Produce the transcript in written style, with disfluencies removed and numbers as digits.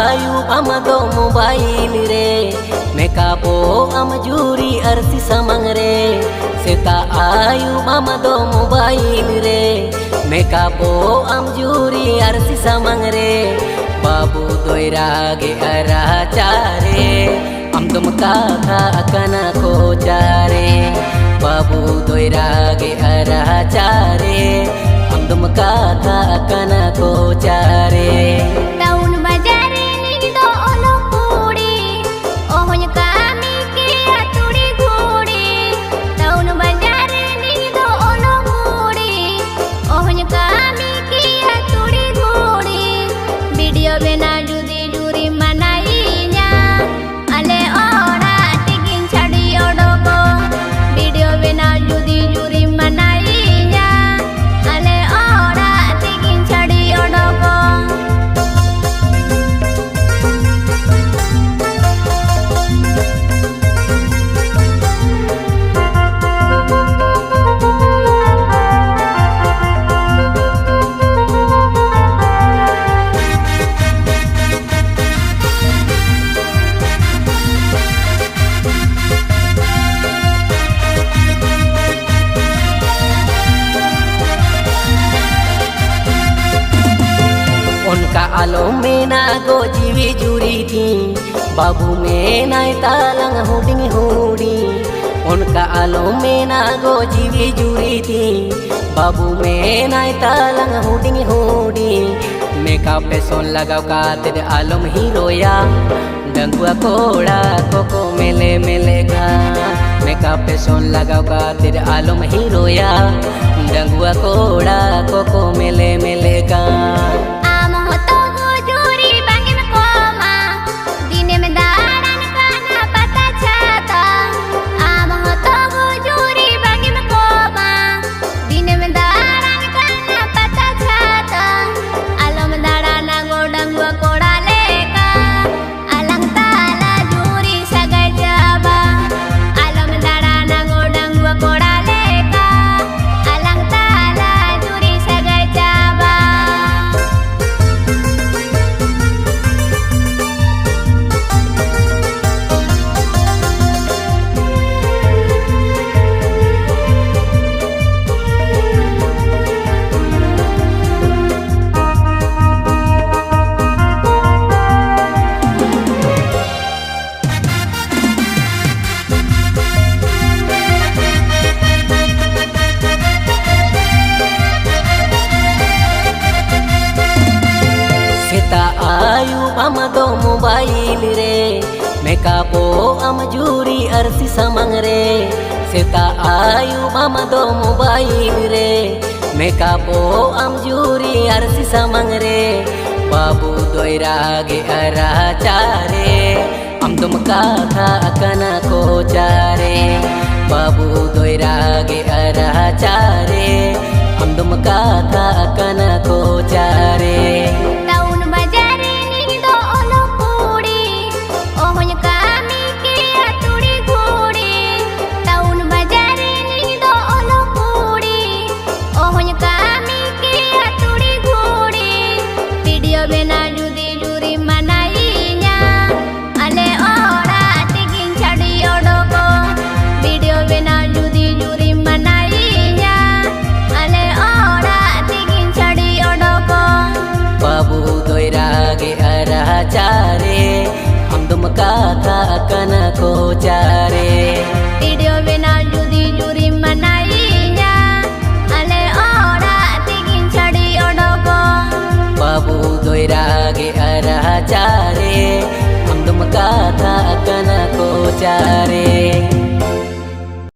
आयु am do mobile re mekapo am juri arsi samang re seta ayu am do mobile re mekapo am juri arsi samang re babu doira ge ara chare am dum katha akana ko chare babu doira ge ara chare am dum katha akana ko chare Taun bajare ni do olo puri ohnya kami ke aturi ghuri taun bajare ni do olo puri ohnya kami ke aturi ghuri video bena judi juri manainya ale ora tigin chadi odoko video bena judi juri manainya ale ora tigin chadi odoko उनका आलो में ना गो जीवी जुरी थी बाबू में ना Talang हुडिंग hoodie उनका आलो में ना गो जीवी जुरी थी बाबू में ना तालंग हुडिंग हुडी मेकअप पे सोन लगाओ का तेरे आलम हीरोया डंगुआ कोड़ा कोको मेले मेलेगा मेकअप पे सोन लगाओ का तेरे आलम हीरोया डंगुआ कोड़ा कोको मेले मेलेगा आयु am do mobile re mekapo am juri arsi samang re seta ayu am do mobile re mekapo am juri arsi samang re babu doira ge ara chare am dum katha akana ko chare babu doira ge ara chare am dum katha akana ko chare bena judi juri manainya ale ora tigin chadi odoko video bena judi juri manainya ale ora tigin chadi odoko babu doira ge ara chare am dum katha akana ko chare video bena judi juri manainya ale ora tigin chadi odoko babu doira ge ara chare am dum katha akana ko chare